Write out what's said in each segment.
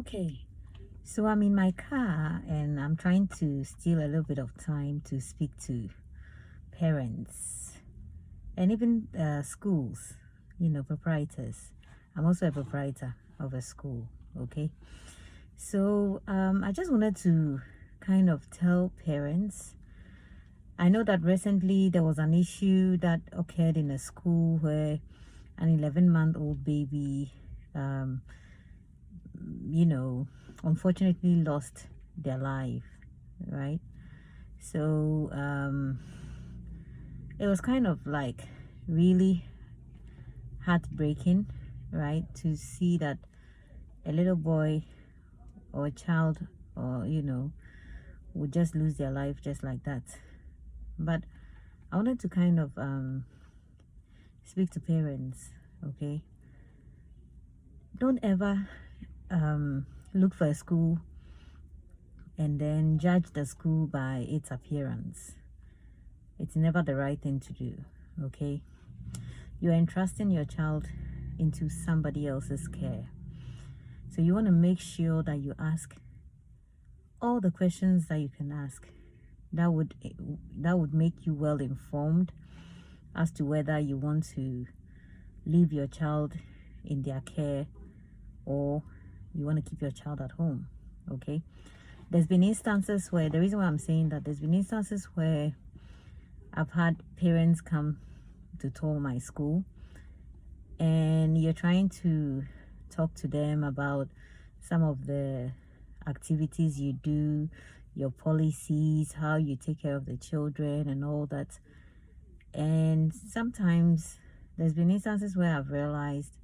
Okay, so I'm in my car and I'm trying to steal a little bit of time to speak to parents and even schools, proprietors. I'm also a proprietor of a school, okay? So I just wanted to kind of tell parents. I know that recently there was an issue that occurred in a school where an 11-month-old baby, um, you know, unfortunately lost their life, right? So it was kind of like really heartbreaking, right? To see that a little boy or a child or, would just lose their life just like that. But I wanted to kind of speak to parents, okay? Don't ever look for a school and then judge the school by its appearance. It's never the right thing to do, okay? You're entrusting your child into somebody else's care. So you want to make sure that you ask all the questions that you can ask. That would make you well informed as to whether you want to leave your child in their care or you want to keep your child at home, okay? There's been instances where, the reason why I'm saying that, there's been instances where I've had parents come to tour my school and you're trying to talk to them about some of the activities you do, your policies, how you take care of the children and all that. And sometimes there's been instances where I've realized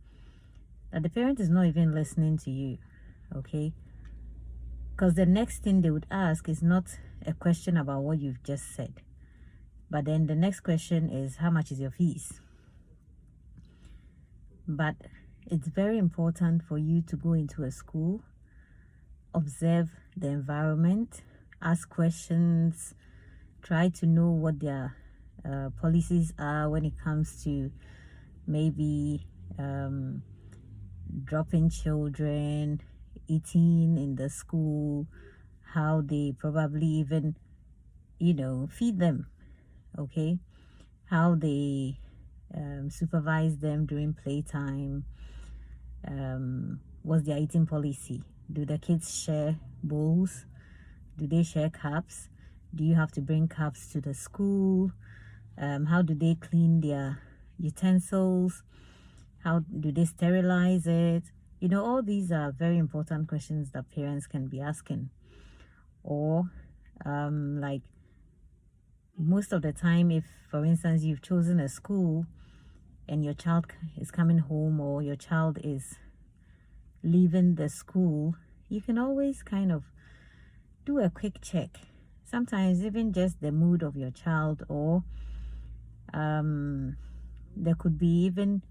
that the parent is not even listening to you, okay? Because the next thing they would ask is not a question about what you've just said, but then the next question is, how much is your fees? But it's very important for you to go into a school, observe the environment, ask questions, try to know what their policies are when it comes to maybe dropping children, eating in the school, how they probably even, feed them, okay? How they supervise them during playtime. What's their eating policy? Do the kids share bowls? Do they share cups? Do you have to bring cups to the school? How do they clean their utensils? How do they sterilize it? All these are very important questions that parents can be asking. Or like most of the time, if for instance you've chosen a school and your child is coming home or your child is leaving the school, you can always kind of do a quick check. Sometimes even just the mood of your child, or there could be even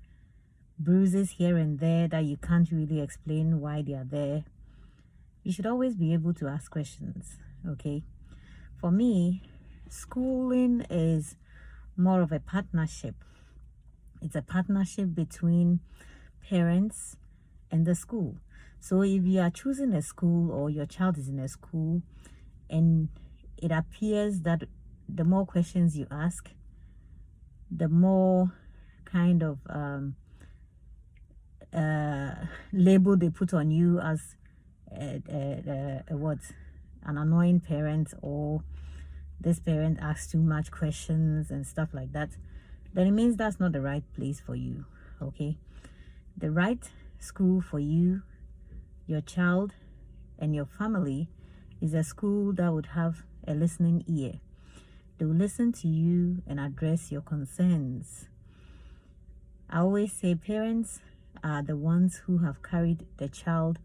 bruises here and there that you can't really explain why they are there. You should always be able to ask questions, okay? For me, schooling is more of a partnership. It's a partnership between parents and the school. So if you are choosing a school or your child is in a school and it appears that the more questions you ask, the more kind of label they put on you as what, an annoying parent, or this parent asks too much questions and stuff like that, then it means that's not the right place for you, okay? The right school for you, your child, and your family is a school that would have a listening ear. They will listen to you and address your concerns. I always say parents are the ones who have carried the child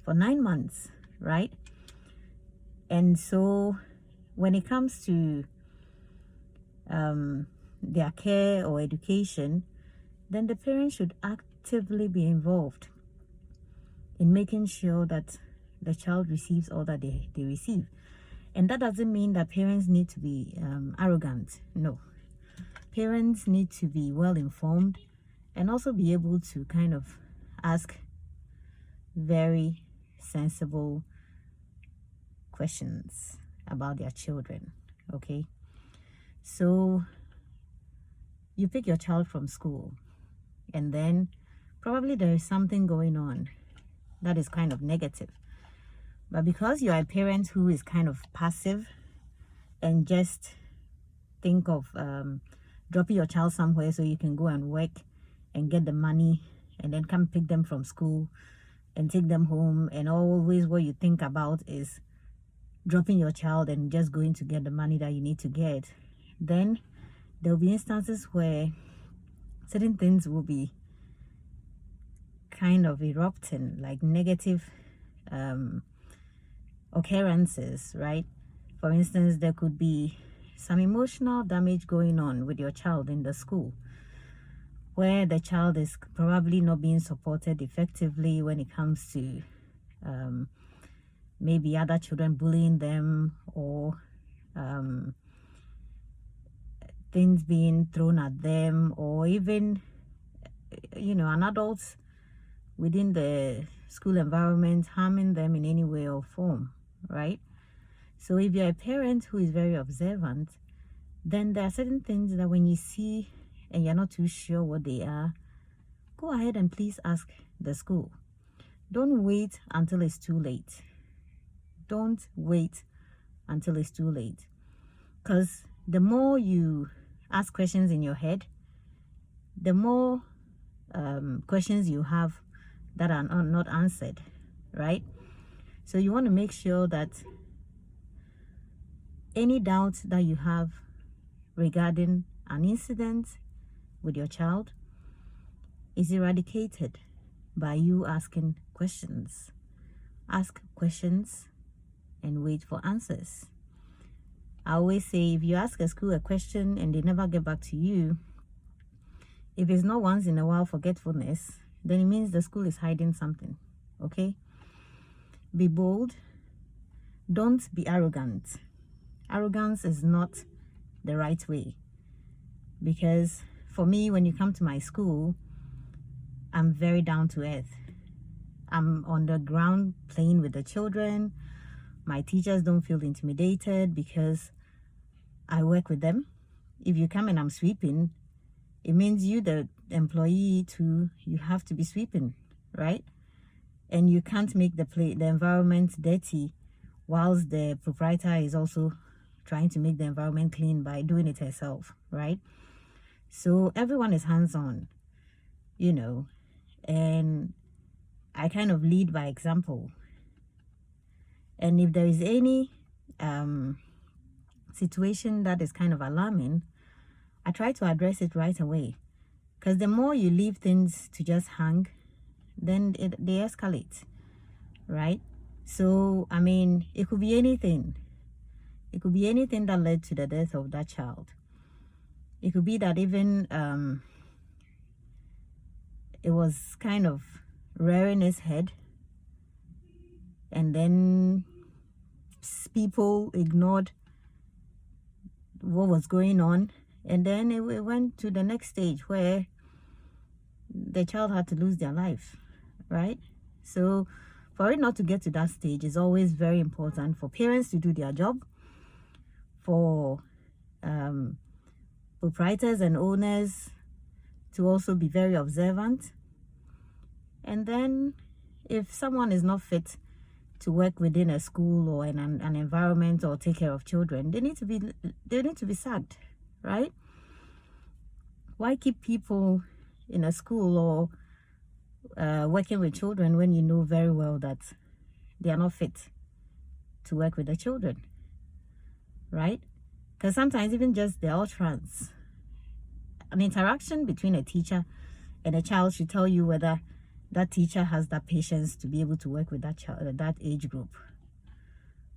for 9 months, right? And so when it comes to their care or education, then the parents should actively be involved in making sure that the child receives all that they receive. And that doesn't mean that parents need to be arrogant. No. Parents need to be well informed and also be able to kind of ask very sensible questions about their children. Okay, so you pick your child from school, and then probably there is something going on that is kind of negative, but because you are a parent who is kind of passive and just think of dropping your child somewhere so you can go and work and get the money and then come pick them from school and take them home, and always what you think about is dropping your child and just going to get the money that you need to get, then there will be instances where certain things will be kind of erupting, like negative occurrences, right? For instance, there could be some emotional damage going on with your child in the school, where the child is probably not being supported effectively when it comes to maybe other children bullying them, or things being thrown at them, or even an adult within the school environment harming them in any way or form, right? So if you're a parent who is very observant, then there are certain things that when you see and you're not too sure what they are, go ahead and please ask the school. Don't wait until it's too late. Don't wait until it's too late, because the more you ask questions in your head, the more questions you have that are not answered, right? So you want to make sure that any doubts that you have regarding an incident with your child is eradicated by you asking questions. Ask questions and wait for answers. I always say, if you ask a school a question and they never get back to you, if it's not once in a while forgetfulness, then it means the school is hiding something. Okay? Be bold. Don't be arrogant. Arrogance is not the right way, because for me, when you come to my school, I'm very down to earth. I'm on the ground playing with the children. My teachers don't feel intimidated because I work with them. If you come and I'm sweeping, it means you, the employee, too, you have to be sweeping, right? And you can't make the environment dirty whilst the proprietor is also trying to make the environment clean by doing it herself, right? So everyone is hands-on, and I kind of lead by example. And if there is any situation that is kind of alarming, I try to address it right away, because the more you leave things to just hang, then they escalate, right? So, I mean, it could be anything. It could be anything that led to the death of that child. It could be that even it was kind of rearing its head, and then people ignored what was going on, and then it went to the next stage where the child had to lose their life, right? So for it not to get to that stage, is always very important for parents to do their job, for proprietors and owners to also be very observant, and then if someone is not fit to work within a school or in an environment or take care of children, they need to be sacked, right? Why keep people in a school or working with children when you know very well that they are not fit to work with the children, right? Because sometimes even just the utterance, an interaction between a teacher and a child should tell you whether that teacher has that patience to be able to work with that child, that age group.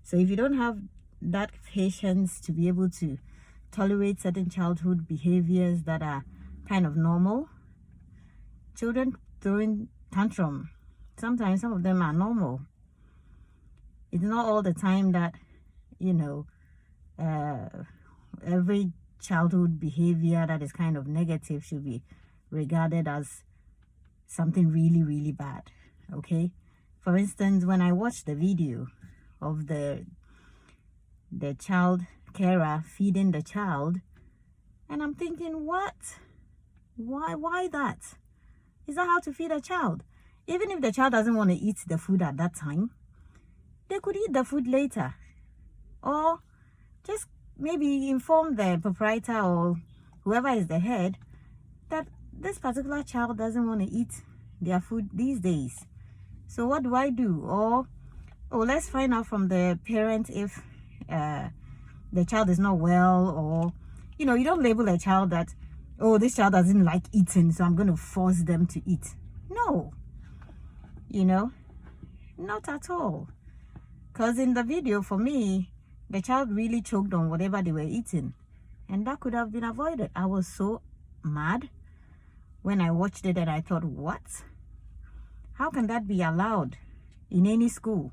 So if you don't have that patience to be able to tolerate certain childhood behaviors that are kind of normal, children throwing tantrum, sometimes some of them are normal. It's not all the time that every childhood behavior that is kind of negative should be regarded as something really, really bad. Okay, For instance, when I watched the video of the child carer feeding the child, and I'm thinking, what? Why that? Is that how to feed a child? Even if the child doesn't want to eat the food at that time, they could eat the food later. Or just maybe inform the proprietor or whoever is the head that this particular child doesn't want to eat their food these days. So what do I do? Or, oh, let's find out from the parent if the child is not well, or, you know, you don't label a child that, oh, this child doesn't like eating, so I'm going to force them to eat. No, you know, not at all. Because in the video, for me, the child really choked on whatever they were eating, and that could have been avoided. I was so mad when I watched it, and I thought, what? How can that be allowed in any school?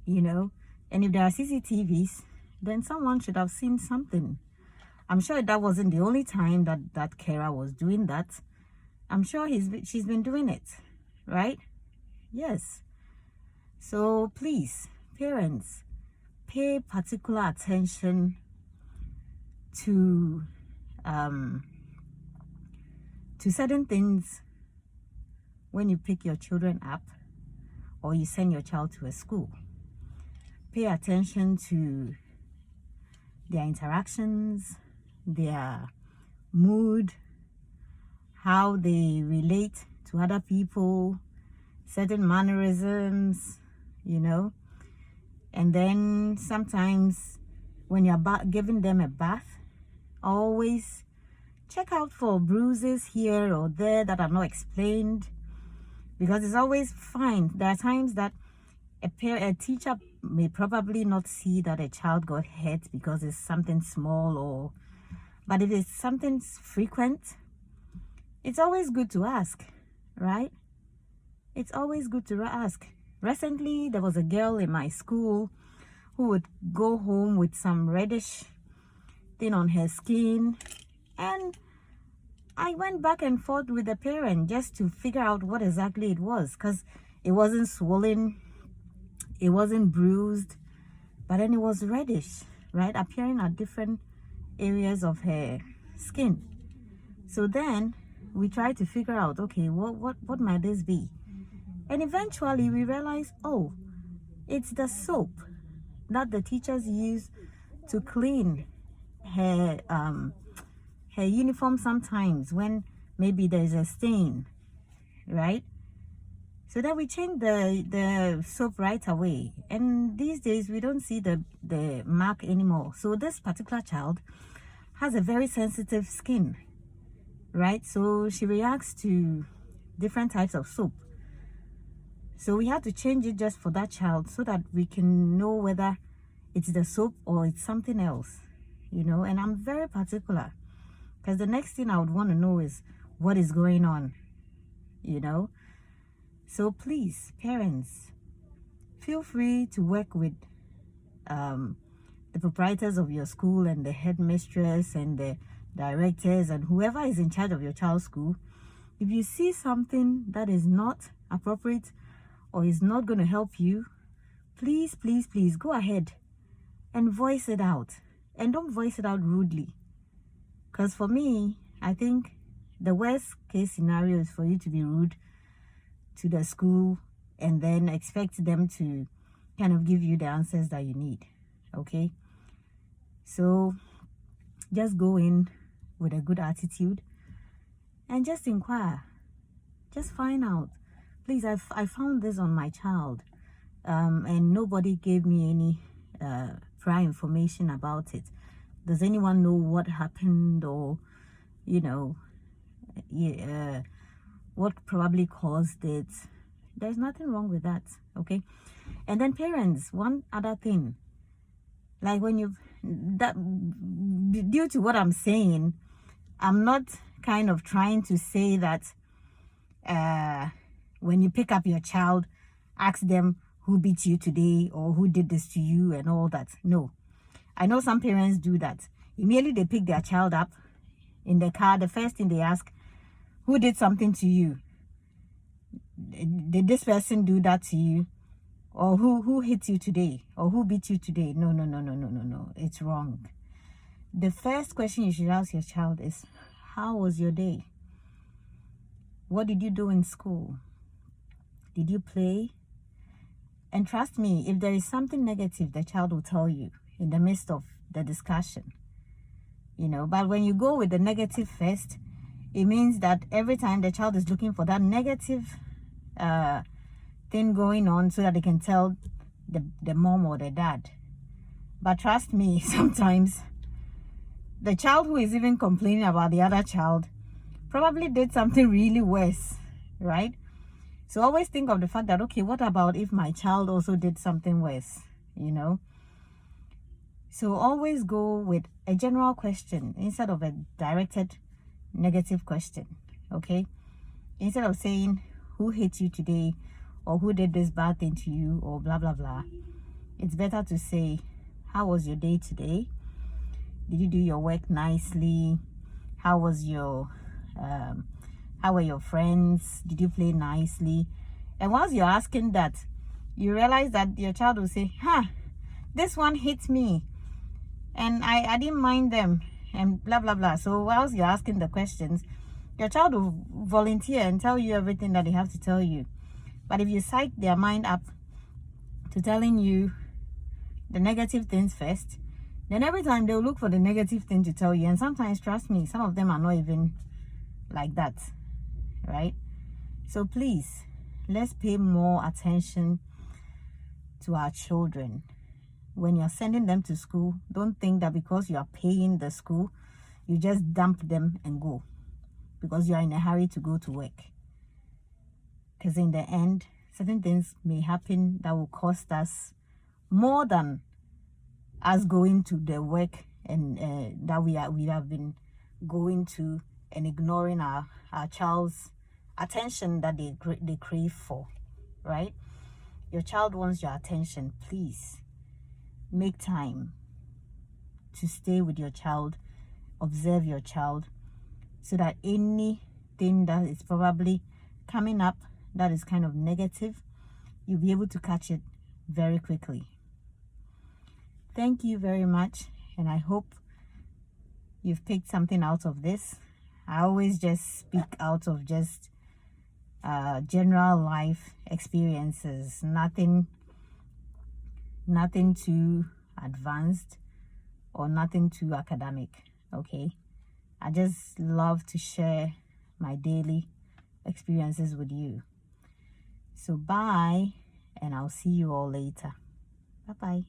You know, and if there are CCTVs, then someone should have seen something. I'm sure that wasn't the only time that carer was doing that. I'm sure she's been doing it, right? Yes. So please, parents, pay particular attention to certain things when you pick your children up or you send your child to a school. Pay attention to their interactions, their mood, how they relate to other people, certain mannerisms, you know. And then sometimes when you're giving them a bath, always check out for bruises here or there that are not explained, because it's always fine. There are times that a teacher may probably not see that a child got hurt because it's something small, but if it's something frequent, it's always good to ask, right? It's always good to ask. Recently, there was a girl in my school who would go home with some reddish thing on her skin, and I went back and forth with the parent just to figure out what exactly it was, because it wasn't swollen, it wasn't bruised, but then it was reddish, right, appearing at different areas of her skin. So then we tried to figure out, okay, what might this be? And eventually we realized, oh, it's the soap that the teachers use to clean her uniform sometimes when maybe there's a stain, right? So then we changed the soap right away, and these days we don't see the mark anymore. So this particular child has a very sensitive skin, right? So she reacts to different types of soap. So we had to change it just for that child so that we can know whether it's the soap or it's something else, you know. And I'm very particular, because the next thing I would want to know is what is going on, you know. So please, parents, feel free to work with the proprietors of your school and the headmistress and the directors and whoever is in charge of your child's school. If you see something that is not appropriate or is not going to help you, please, please, please go ahead and voice it out. And don't voice it out rudely. Because for me, I think the worst case scenario is for you to be rude to the school and then expect them to kind of give you the answers that you need. Okay? So just go in with a good attitude and just inquire. Just find out. Please, I found this on my child, and nobody gave me any prior information about it. Does anyone know what happened, or, you know, what probably caused it? There's nothing wrong with that, okay? And then parents, one other thing, like when due to what I'm saying, I'm not kind of trying to say that when you pick up your child, ask them who beat you today or who did this to you and all that. No. I know some parents do that. Immediately they pick their child up in the car, the first thing they ask, who did something to you? did this person do that to you? Or who hit you today? Or who beat you today? No, no, no, no, no, no, no. It's wrong. The first question you should ask your child is, how was your day? What did you do in school? Did you play? And trust me, if there is something negative, the child will tell you in the midst of the discussion. You know, but when you go with the negative first, it means that every time the child is looking for that negative thing going on so that they can tell the mom or the dad. But trust me, sometimes the child who is even complaining about the other child probably did something really worse, right? So always think of the fact that, okay, what about if my child also did something worse, you know? So always go with a general question instead of a directed negative question, okay? Instead of saying, who hit you today, or who did this bad thing to you, or blah, blah, blah. It's better to say, how was your day today? Did you do your work nicely? How was your, how were your friends? Did you play nicely? And once you're asking that, you realize that your child will say, this one hit me. And I didn't mind them, and blah, blah, blah. So whilst you're asking the questions, your child will volunteer and tell you everything that they have to tell you. But if you psych their mind up to telling you the negative things first, then every time they'll look for the negative thing to tell you. And sometimes, trust me, some of them are not even like that, right? So please, let's pay more attention to our children. When you're sending them to school, don't think that because you are paying the school, you just dump them and go because you are in a hurry to go to work. Because in the end, certain things may happen that will cost us more than us going to the work and that we have been going to and ignoring our child's attention that they crave for, right? Your child wants your attention. Please make time to stay with your child, observe your child, so that anything that is probably coming up that is kind of negative, you'll be able to catch it very quickly. Thank you very much, and I hope you've picked something out of this. I always just speak out of just general life experiences, nothing too advanced or nothing too academic, okay? I just love to share my daily experiences with you. So bye, and I'll see you all later. Bye-bye.